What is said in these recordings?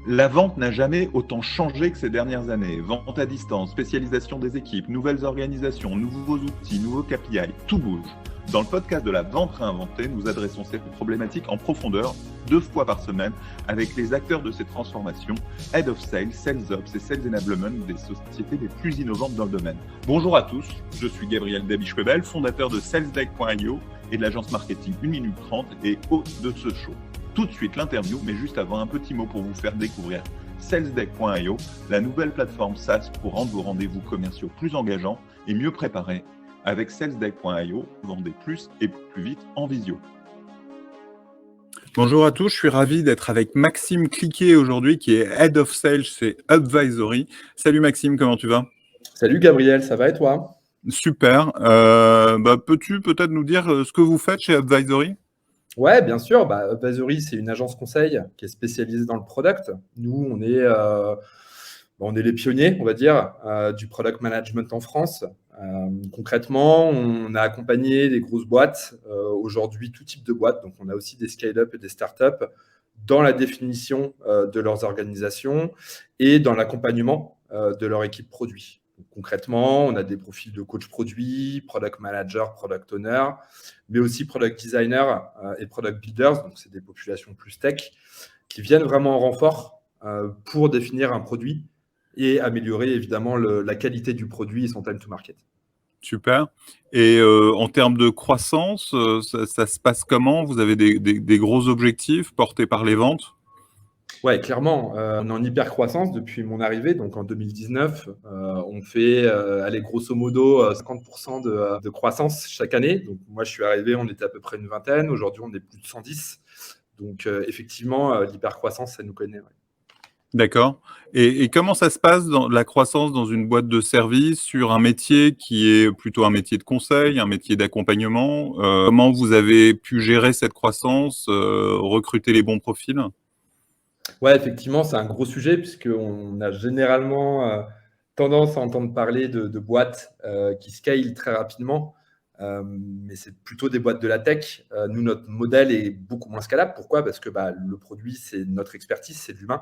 La vente n'a jamais autant changé que ces dernières années. Vente à distance, spécialisation des équipes, nouvelles organisations, nouveaux outils, nouveaux KPI, tout bouge. Dans le podcast de la vente réinventée, nous adressons ces problématiques en profondeur, 2 fois par semaine, avec les acteurs de ces transformations, Head of Sales, Sales Ops et Sales Enablement des sociétés les plus innovantes dans le domaine. Bonjour à tous, je suis Gabriel Dabischwebel, fondateur de SalesDeck.io et de l'agence marketing 1 minute 30 et hôte de ce show. Tout de suite l'interview, mais juste avant, un petit mot pour vous faire découvrir SalesDeck.io, la nouvelle plateforme SaaS pour rendre vos rendez-vous commerciaux plus engageants et mieux préparés. Avec SalesDeck.io, vendez plus et plus vite en visio. Bonjour à tous, je suis ravi d'être avec Maxime Cliquet aujourd'hui, qui est Head of Sales chez Upvisory. Salut Maxime, comment tu vas ? Salut Gabriel, ça va et toi ? Super. Peux-tu peut-être nous dire ce que vous faites chez Upvisory ? Ouais, bien sûr. Upvisory, c'est une agence conseil qui est spécialisée dans le product. Nous, on est les pionniers, on va dire, du product management en France. Concrètement, on a accompagné des grosses boîtes, aujourd'hui tout type de boîtes. Donc, on a aussi des scale-up et des startups dans la définition de leurs organisations et dans l'accompagnement de leur équipe produit. Donc, concrètement, on a des profils de coach produit, product manager, product owner, mais aussi product designer et product builders. Donc, c'est des populations plus tech qui viennent vraiment en renfort pour définir un produit et améliorer évidemment la qualité du produit et son time to market. Super. Et en termes de croissance, ça se passe comment ? Vous avez des gros objectifs portés par les ventes ? Ouais, clairement, on est en hyper croissance depuis mon arrivée, donc en 2019. On fait, grosso modo, 50% de croissance chaque année. Donc moi, je suis arrivé, on était à peu près une vingtaine. Aujourd'hui, on est plus de 110. Donc effectivement, l'hyper-croissance, ça nous connaît. Ouais. D'accord. Et comment ça se passe dans la croissance dans une boîte de service sur un métier qui est plutôt un métier de conseil, un métier d'accompagnement ? Comment vous avez pu gérer cette croissance, recruter les bons profils ? Ouais, effectivement, c'est un gros sujet puisqu'on a généralement tendance à entendre parler de boîtes qui scalent très rapidement, mais c'est plutôt des boîtes de la tech. Nous, notre modèle est beaucoup moins scalable. Pourquoi ? Parce que le produit, c'est notre expertise, c'est de l'humain.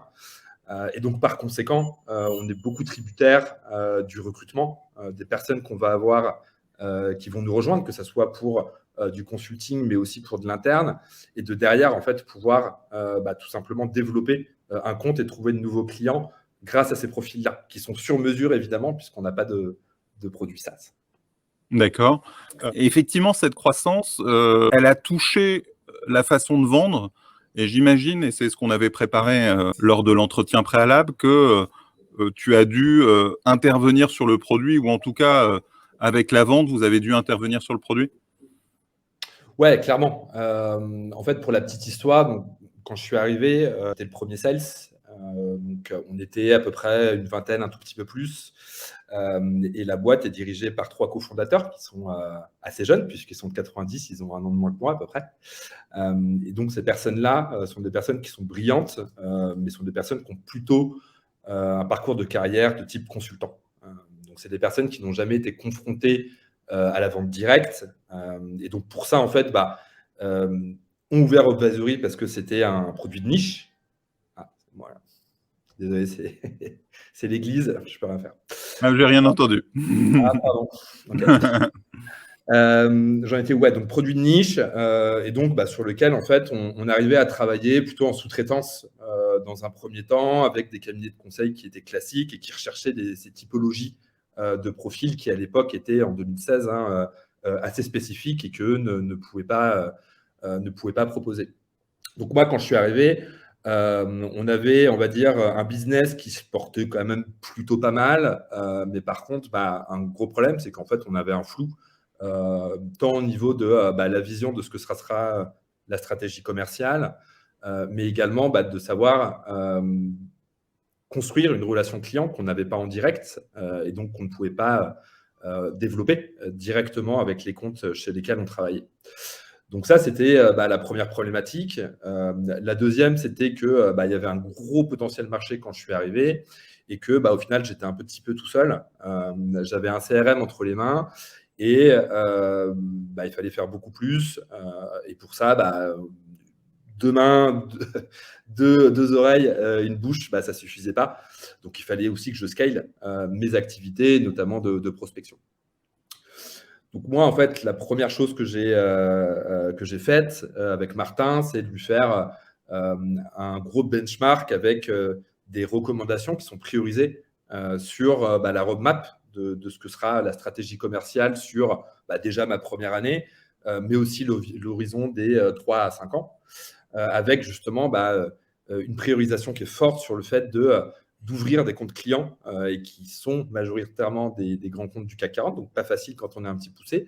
Et donc, par conséquent, on est beaucoup tributaire du recrutement, des personnes qu'on va avoir qui vont nous rejoindre, que ce soit pour du consulting, mais aussi pour de l'interne, et de derrière, en fait, pouvoir tout simplement développer un compte et trouver de nouveaux clients grâce à ces profils-là, qui sont sur mesure, évidemment, puisqu'on n'a pas de produits SaaS. D'accord. Et effectivement, cette croissance, elle a touché la façon de vendre. Et j'imagine, et c'est ce qu'on avait préparé lors de l'entretien préalable, que tu as dû intervenir sur le produit, ou en tout cas, avec la vente, vous avez dû intervenir sur le produit ? Ouais, clairement. En fait, pour la petite histoire, donc, quand je suis arrivé, c'était le premier sales. On était à peu près une vingtaine, un tout petit peu plus. Et la boîte est dirigée par 3 cofondateurs qui sont assez jeunes, puisqu'ils sont de 90, ils ont un an de moins que moi à peu près. Et donc, ces personnes-là sont des personnes qui sont brillantes, mais sont des personnes qui ont plutôt un parcours de carrière de type consultant. Donc, c'est des personnes qui n'ont jamais été confrontées à la vente directe. Et donc, pour ça, en fait, ont ouvert Upvisory parce que c'était un produit de niche. Ah, voilà. Désolé, c'est l'église, je peux rien faire. Ah, j'ai rien entendu. Ah, pardon. Okay. J'en étais donc produit de niche, et donc sur lequel en fait on arrivait à travailler plutôt en sous-traitance dans un premier temps avec des cabinets de conseil qui étaient classiques et qui recherchaient ces typologies de profils qui à l'époque étaient en 2016 assez spécifiques et qu'eux ne pouvaient pas proposer. Donc moi, quand je suis arrivé, on avait, on va dire, un business qui se portait quand même plutôt pas mal, mais par contre, un gros problème, c'est qu'en fait, on avait un flou, tant au niveau de la vision de ce que sera la stratégie commerciale, mais également de savoir construire une relation client qu'on n'avait pas en direct et donc qu'on ne pouvait pas développer directement avec les comptes chez lesquels on travaillait. Donc ça, c'était la première problématique. La deuxième, c'était que il y avait un gros potentiel marché quand je suis arrivé et que au final, j'étais un petit peu tout seul. J'avais un CRM entre les mains et il fallait faire beaucoup plus. Et pour ça, 2 mains, 2 oreilles, une bouche, ça ne suffisait pas. Donc, il fallait aussi que je scale mes activités, notamment de prospection. Donc, moi, en fait, la première chose que j'ai faite avec Martin, c'est de lui faire un gros benchmark avec des recommandations qui sont priorisées sur la roadmap de ce que sera la stratégie commerciale sur déjà ma première année, mais aussi l'horizon des 3 à 5 ans, avec justement une priorisation qui est forte sur le fait d'ouvrir des comptes clients et qui sont majoritairement des grands comptes du CAC 40, donc pas facile quand on est un petit poussé,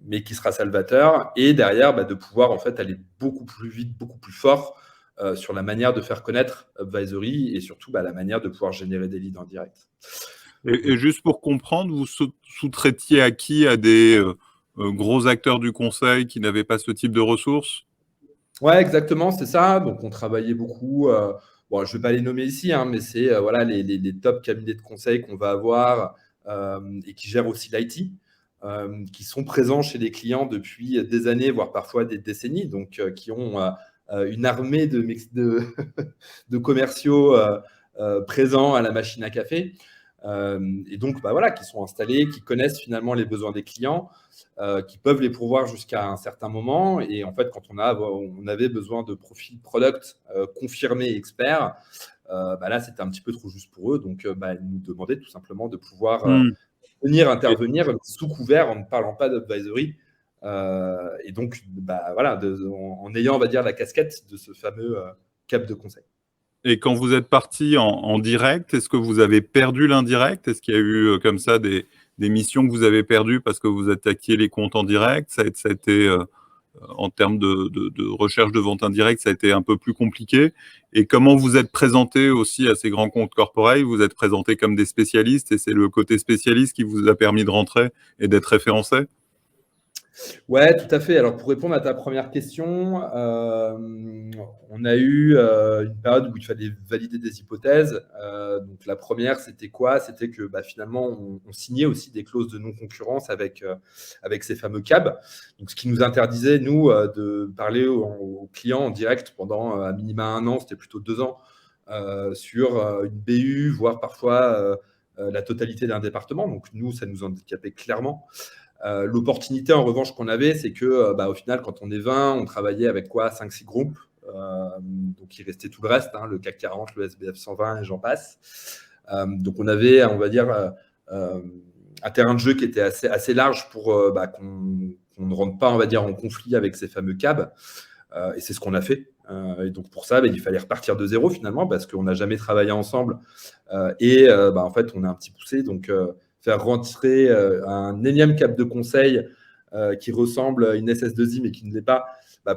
mais qui sera salvateur, et derrière de pouvoir en fait aller beaucoup plus vite, beaucoup plus fort sur la manière de faire connaître Upvisory et surtout la manière de pouvoir générer des leads en direct. Et juste pour comprendre, vous sous-traitiez à qui? À des gros acteurs du conseil qui n'avaient pas ce type de ressources? Ouais, exactement, c'est ça. Donc, on travaillait beaucoup. Je ne vais pas les nommer ici, mais c'est les top cabinets de conseil qu'on va avoir et qui gèrent aussi l'IT, qui sont présents chez les clients depuis des années, voire parfois des décennies, donc qui ont une armée de commerciaux présents à la machine à café. Et donc, qui sont installés, qui connaissent finalement les besoins des clients, qui peuvent les pourvoir jusqu'à un certain moment. Et en fait, quand on avait besoin de profils product confirmés experts, là, c'était un petit peu trop juste pour eux. Donc, ils nous demandaient tout simplement de pouvoir venir intervenir sous couvert en ne parlant pas d'advisory. Et donc, en ayant, on va dire, la casquette de ce fameux cap de conseil. Et quand vous êtes parti en direct, est-ce que vous avez perdu l'indirect? Est-ce qu'il y a eu comme ça des missions que vous avez perdues parce que vous attaquiez les comptes en direct? Ça a été, en termes de recherche de vente indirecte, ça a été un peu plus compliqué. Et comment vous êtes présenté aussi à ces grands comptes corporate? Vous êtes présenté comme des spécialistes et c'est le côté spécialiste qui vous a permis de rentrer et d'être référencé? Ouais, tout à fait. Alors, pour répondre à ta première question, on a eu une période où il fallait valider des hypothèses. Donc, la première, c'était quoi? C'était que finalement, on signait aussi des clauses de non-concurrence avec ces fameux CAB. Donc, ce qui nous interdisait, nous, de parler aux clients en direct pendant à minima 1 an, c'était plutôt 2 ans, sur une BU, voire parfois la totalité d'un département. Donc, nous, ça nous handicapait clairement. L'opportunité, en revanche, qu'on avait, c'est que, au final, quand on est 20, on travaillait avec 5-6 groupes. Donc, il restait tout le reste, le CAC 40, le SBF 120 et j'en passe. Donc, on avait, on va dire, un terrain de jeu qui était assez large pour qu'on ne rentre pas, on va dire, en conflit avec ces fameux CAB. Et c'est ce qu'on a fait. Et donc, pour ça, il fallait repartir de zéro, finalement, parce qu'on n'a jamais travaillé ensemble. En fait, on est un petit poussé. Donc, faire rentrer un énième cap de conseil qui ressemble à une SS2I mais qui ne l'est pas,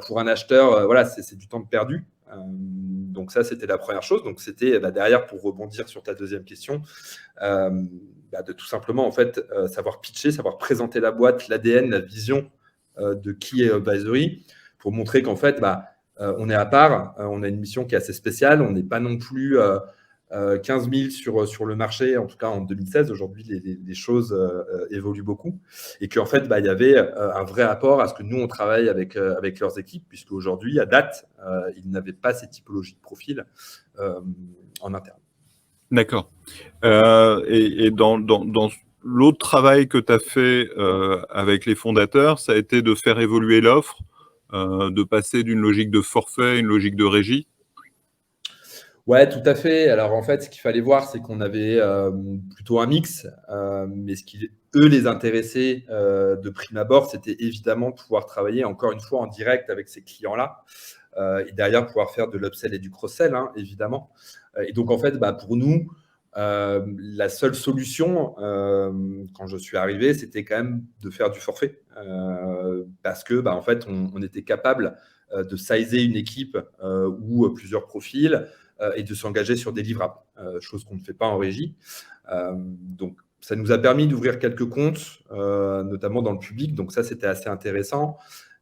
pour un acheteur, c'est du temps de perdu. Donc ça, c'était la première chose. Donc c'était derrière, pour rebondir sur ta deuxième question, de tout simplement en fait savoir pitcher, savoir présenter la boîte, l'ADN, la vision de qui est Upvisory, pour montrer qu'en fait, on est à part, on a une mission qui est assez spéciale, on n'est pas non plus 15 000 sur le marché, en tout cas en 2016. Aujourd'hui, les choses évoluent beaucoup. Et qu'en fait, il y avait un vrai apport à ce que nous, on travaille avec leurs équipes, puisque aujourd'hui, à date, ils n'avaient pas ces typologies de profils en interne. D'accord. Et dans l'autre travail que tu as fait avec les fondateurs, ça a été de faire évoluer l'offre, de passer d'une logique de forfait à une logique de régie? Ouais, tout à fait. Alors, en fait, ce qu'il fallait voir, c'est qu'on avait plutôt un mix. Mais ce qui, eux, les intéressait de prime abord, c'était évidemment de pouvoir travailler, encore une fois, en direct avec ces clients-là. Et derrière, pouvoir faire de l'upsell et du cross-sell, évidemment. Et donc, en fait, pour nous, la seule solution, quand je suis arrivé, c'était quand même de faire du forfait. Parce que, en fait, on était capable de sizer une équipe ou plusieurs profils, et de s'engager sur des livrables, chose qu'on ne fait pas en régie. Donc, ça nous a permis d'ouvrir quelques comptes, notamment dans le public. Donc, ça, c'était assez intéressant.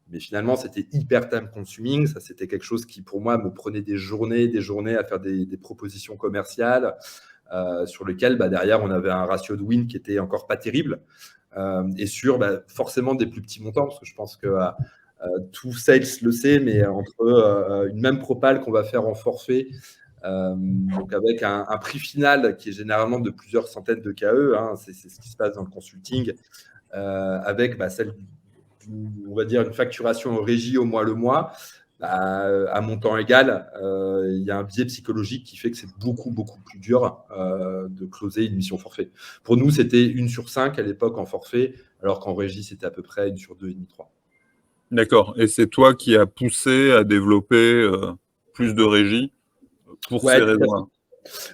Mais finalement, c'était hyper time consuming. Ça, c'était quelque chose qui, pour moi, me prenait des journées à faire des propositions commerciales sur lesquelles, derrière, on avait un ratio de win qui était encore pas terrible. Et sur forcément des plus petits montants, parce que je pense que Tout sales le sait, mais entre une même propale qu'on va faire en forfait, donc avec un prix final qui est généralement de plusieurs centaines de KE, hein, c'est ce qui se passe dans le consulting, avec celle on va dire une facturation en régie au mois le mois, à montant égal, il y a un biais psychologique qui fait que c'est beaucoup plus dur de closer une mission forfait. Pour nous, c'était 1 sur 5 à l'époque en forfait, alors qu'en régie, c'était à peu près 1 sur 2,5, 3. D'accord. Et c'est toi qui as poussé à développer plus de régie pour ces raisons-là.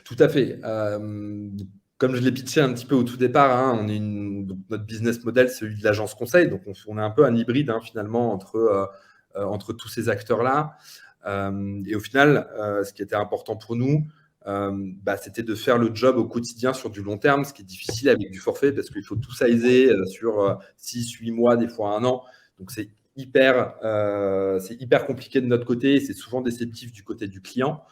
Tout à fait. Comme je l'ai pitché un petit peu au tout départ, hein, donc notre business model, c'est celui de l'agence conseil. Donc, on est un peu un hybride finalement entre tous ces acteurs-là. Et au final, ce qui était important pour nous, c'était de faire le job au quotidien sur du long terme, ce qui est difficile avec du forfait parce qu'il faut tout sizer sur 6, 8 mois, des fois 1 an. Donc, c'est hyper compliqué de notre côté et c'est souvent déceptif du côté du client.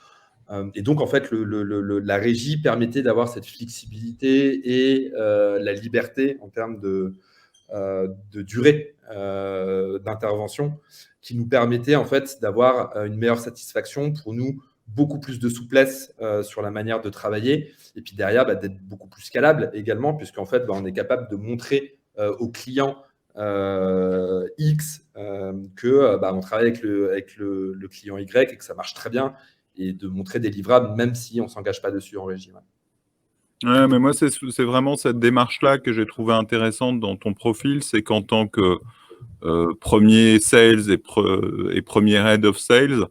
Et donc, en fait, la régie permettait d'avoir cette flexibilité et la liberté en termes de durée d'intervention qui nous permettait en fait d'avoir une meilleure satisfaction pour nous, beaucoup plus de souplesse sur la manière de travailler et puis derrière d'être beaucoup plus scalable également puisqu'en fait on est capable de montrer aux clients X que on travaille avec le client Y et que ça marche très bien et de montrer des livrables même si on ne s'engage pas dessus en régie. Ouais, mais moi, c'est vraiment cette démarche-là que j'ai trouvé intéressante dans ton profil, c'est qu'en tant que premier sales et premier head of sales,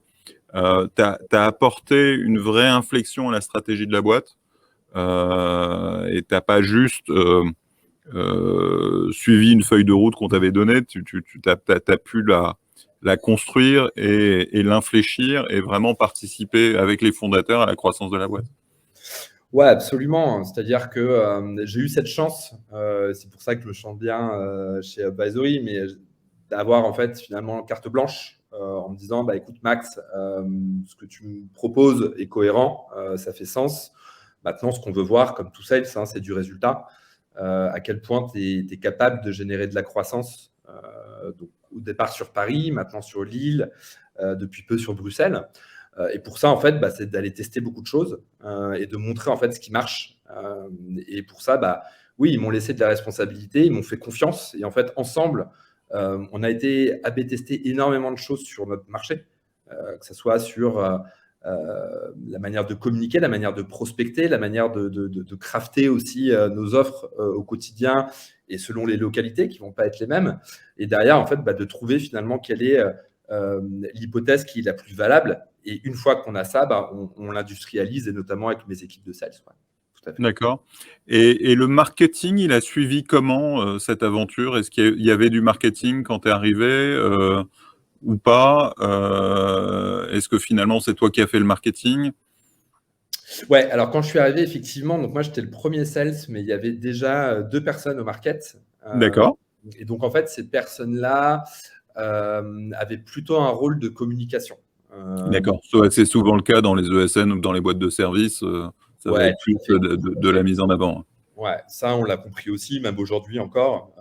tu as apporté une vraie inflexion à la stratégie de la boîte et tu n'as pas juste suivi une feuille de route qu'on t'avait donnée, tu as pu la construire et l'infléchir et vraiment participer avec les fondateurs à la croissance de la boîte. Ouais, absolument. C'est-à-dire que j'ai eu cette chance, c'est pour ça que je me sens bien chez Advisory, mais d'avoir en fait finalement carte blanche en me disant écoute Max, ce que tu me proposes est cohérent, ça fait sens. Maintenant, ce qu'on veut voir, comme tout sales, c'est du résultat. À quel point tu es capable de générer de la croissance. Donc, au départ sur Paris, maintenant sur Lille, depuis peu sur Bruxelles. Et pour ça, en fait, c'est d'aller tester beaucoup de choses et de montrer en fait ce qui marche. Et pour ça, oui, ils m'ont laissé de la responsabilité, ils m'ont fait confiance. Et en fait, ensemble, on a été AB tester énormément de choses sur notre marché, que ce soit sur la manière de communiquer, la manière de prospecter, la manière de crafter aussi nos offres au quotidien et selon les localités qui ne vont pas être les mêmes. Et derrière, en fait, de trouver finalement quelle est l'hypothèse qui est la plus valable. Et une fois qu'on a ça, on l'industrialise, et notamment avec mes équipes de sales. Ouais. Tout à fait. D'accord. Et le marketing, il a suivi comment cette aventure? Est-ce qu'il y avait du marketing quand tu es arrivé ou pas? Est-ce que finalement, c'est toi qui as fait le marketing? Ouais, alors quand je suis arrivé, effectivement, donc moi j'étais le premier sales, mais il y avait déjà 2 personnes au market. D'accord. Et donc en fait, ces personnes-là avaient plutôt un rôle de communication. D'accord. C'est souvent le cas dans les ESN ou dans les boîtes de services. Ça va être plus de la mise en avant. Ouais, ça, on l'a compris aussi, même aujourd'hui encore,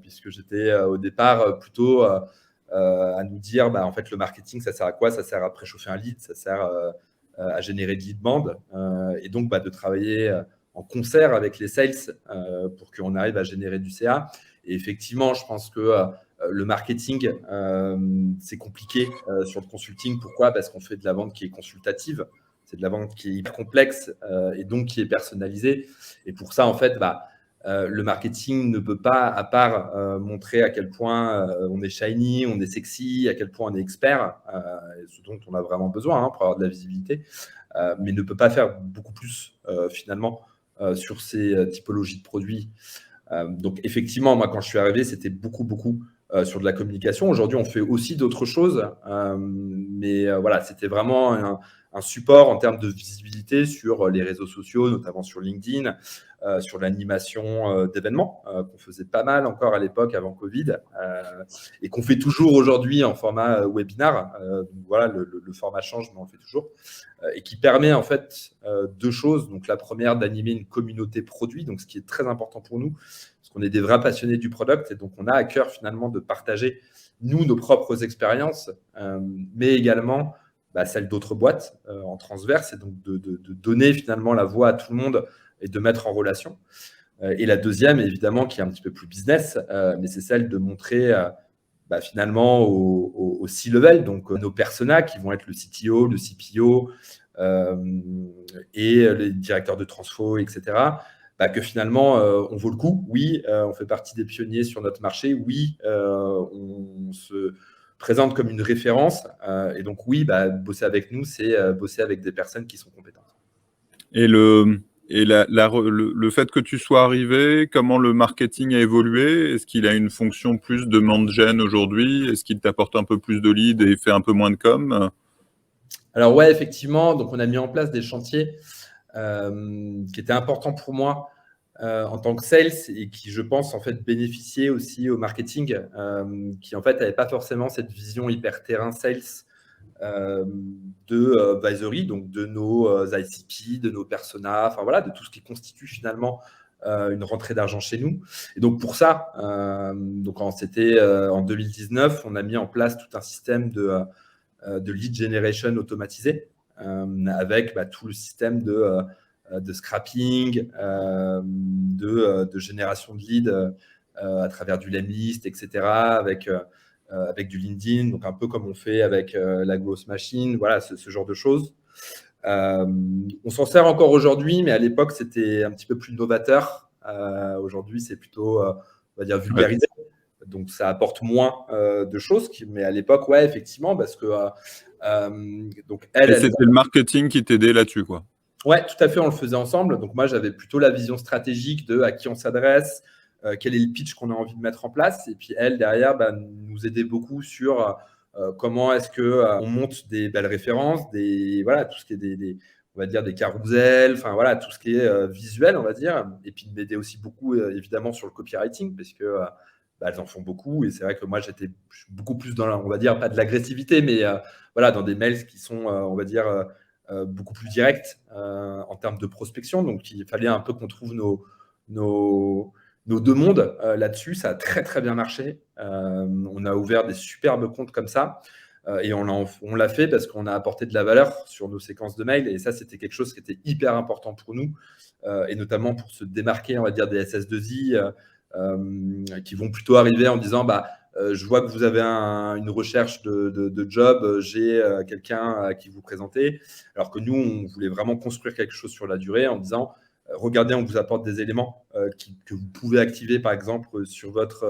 puisque j'étais au départ plutôt à nous dire, en fait, le marketing, ça sert à quoi? Ça sert à préchauffer un lead, ça sert à générer de lead band, et donc de travailler en concert avec les sales pour qu'on arrive à générer du CA. Et effectivement, je pense que le marketing, c'est compliqué sur le consulting. Pourquoi? Parce qu'on fait de la vente qui est consultative. C'est de la vente qui est hyper complexe et donc qui est personnalisée. Et pour ça, en fait, le marketing ne peut pas, à part montrer à quel point on est shiny, on est sexy, à quel point on est expert, ce dont on a vraiment besoin pour avoir de la visibilité, mais ne peut pas faire beaucoup plus finalement sur ces typologies de produits. Donc effectivement, moi, quand je suis arrivé, c'était beaucoup sur de la communication. Aujourd'hui, on fait aussi d'autres choses, mais voilà, c'était vraiment un support en termes de visibilité sur les réseaux sociaux, notamment sur LinkedIn, sur l'animation d'événements, qu'on faisait pas mal encore à l'époque avant Covid, et qu'on fait toujours aujourd'hui en format webinar. Donc voilà, le format change, mais on le fait toujours, et qui permet en fait 2 choses. Donc la première, d'animer une communauté produit, donc ce qui est très important pour nous, parce qu'on est des vrais passionnés du product, et donc on a à cœur finalement de partager nous, nos propres expériences, mais également celles d'autres boîtes en transverse, et donc de donner finalement la voix à tout le monde et de mettre en relation. Et la deuxième, évidemment, qui est un petit peu plus business, mais c'est celle de montrer finalement au C-level, donc nos personas qui vont être le CTO, le CPO et les directeurs de transfo, etc., que finalement, on vaut le coup. Oui, on fait partie des pionniers sur notre marché. Oui, on se présente comme une référence. Et donc, oui, bosser avec nous, c'est bosser avec des personnes qui sont compétentes. Et le fait que tu sois arrivé, comment le marketing a évolué? Est-ce qu'il a une fonction plus de demand gen aujourd'hui? Est-ce qu'il t'apporte un peu plus de leads et fait un peu moins de com? Alors ouais, effectivement, donc on a mis en place des chantiers qui étaient importants pour moi en tant que sales et qui, je pense, en fait, bénéficiaient aussi au marketing, qui en fait n'avait pas forcément cette vision hyper terrain sales de advisory, donc de nos ICP, de nos personas, enfin voilà, de tout ce qui constitue finalement une rentrée d'argent chez nous. Et donc pour ça, c'était en 2019, on a mis en place tout un système de lead generation automatisé avec tout le système de scrapping, de génération de leads à travers du Lemlist, etc., avec du LinkedIn, donc un peu comme on fait avec la Growth Machine, voilà, ce genre de choses. On s'en sert encore aujourd'hui, mais à l'époque, c'était un petit peu plus novateur. Aujourd'hui, c'est plutôt, on va dire, vulgarisé. Donc, ça apporte moins de choses. Mais à l'époque, ouais, effectivement, parce que… c'était le marketing qui t'aidait là-dessus, quoi. Ouais, tout à fait, on le faisait ensemble. Donc, moi, j'avais plutôt la vision stratégique de à qui on s'adresse, quel est le pitch qu'on a envie de mettre en place. Et puis, elle, derrière, nous aidait beaucoup sur comment est-ce qu'on monte des belles références, voilà, tout ce qui est on va dire des carousels, enfin voilà, tout ce qui est visuel, on va dire. Et puis, m'aider aussi beaucoup, évidemment, sur le copywriting, parce que elles en font beaucoup. Et c'est vrai que moi, j'étais beaucoup plus dans, on va dire, pas de l'agressivité, mais voilà, dans des mails qui sont, on va dire, beaucoup plus directs en termes de prospection. Donc, il fallait un peu qu'on trouve nos deux mondes là-dessus. Ça a très, très bien marché. On a ouvert des superbes comptes comme ça. Et on l'a fait parce qu'on a apporté de la valeur sur nos séquences de mails. Et ça, c'était quelque chose qui était hyper important pour nous. Et notamment pour se démarquer, on va dire, des SS2I qui vont plutôt arriver en disant je vois que vous avez une recherche de job, j'ai quelqu'un à qui vous présenter. Alors que nous, on voulait vraiment construire quelque chose sur la durée en disant regardez, on vous apporte des éléments que vous pouvez activer, par exemple, sur votre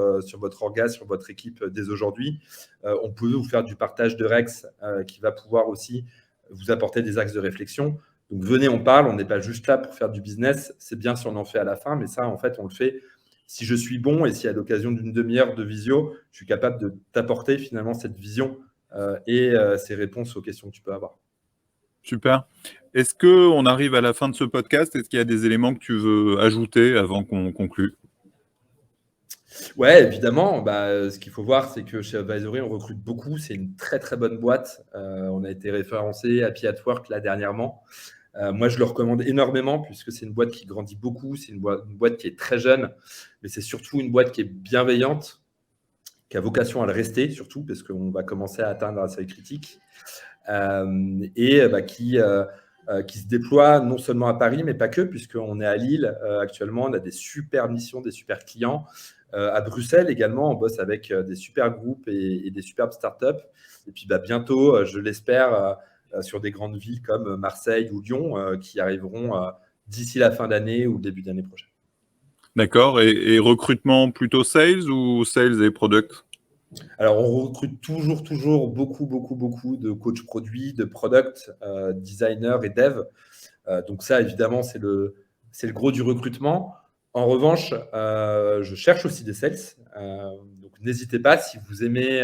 orga, sur votre équipe dès aujourd'hui. On peut vous faire du partage de Rex qui va pouvoir aussi vous apporter des axes de réflexion. Donc, venez, on parle. On n'est pas juste là pour faire du business. C'est bien si on en fait à la fin, mais ça, en fait, on le fait si je suis bon et si à l'occasion d'une demi-heure de visio, je suis capable de t'apporter finalement cette vision et ces réponses aux questions que tu peux avoir. Super. Est-ce qu'on arrive à la fin de ce podcast? Est-ce qu'il y a des éléments que tu veux ajouter avant qu'on conclue? Ouais, évidemment. Ce qu'il faut voir, c'est que chez Advisory, on recrute beaucoup. C'est une très, très bonne boîte. On a été référencé Happy at Work là dernièrement. Moi, je le recommande énormément puisque c'est une boîte qui grandit beaucoup. C'est une boîte qui est très jeune, mais c'est surtout une boîte qui est bienveillante, qui a vocation à le rester, surtout parce qu'on va commencer à atteindre un seuil critique. Qui se déploie non seulement à Paris, mais pas que, puisqu'on est à Lille actuellement. On a des super missions, des super clients. À Bruxelles également, on bosse avec des super groupes et des superbes startups. Et puis bientôt, je l'espère, sur des grandes villes comme Marseille ou Lyon, qui arriveront d'ici la fin d'année ou début d'année prochaine. D'accord. Et recrutement plutôt sales ou sales et product? Alors, on recrute toujours beaucoup de coachs produits, de product, designers et dev. Donc ça, évidemment, c'est le gros du recrutement. En revanche, je cherche aussi des sales. Donc, n'hésitez pas, si vous aimez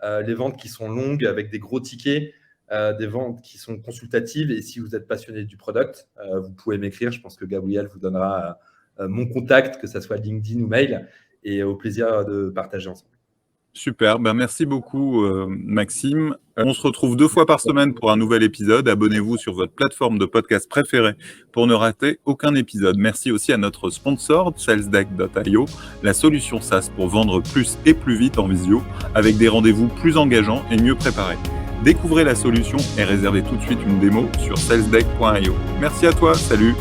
les ventes qui sont longues avec des gros tickets, des ventes qui sont consultatives, et si vous êtes passionné du product, vous pouvez m'écrire. Je pense que Gabriel vous donnera mon contact, que ce soit LinkedIn ou mail, et au plaisir de partager ensemble. Super, merci beaucoup Maxime. On se retrouve 2 fois par semaine pour un nouvel épisode. Abonnez-vous sur votre plateforme de podcast préférée pour ne rater aucun épisode. Merci aussi à notre sponsor, salesdeck.io, la solution SaaS pour vendre plus et plus vite en visio, avec des rendez-vous plus engageants et mieux préparés. Découvrez la solution et réservez tout de suite une démo sur salesdeck.io. Merci à toi, salut!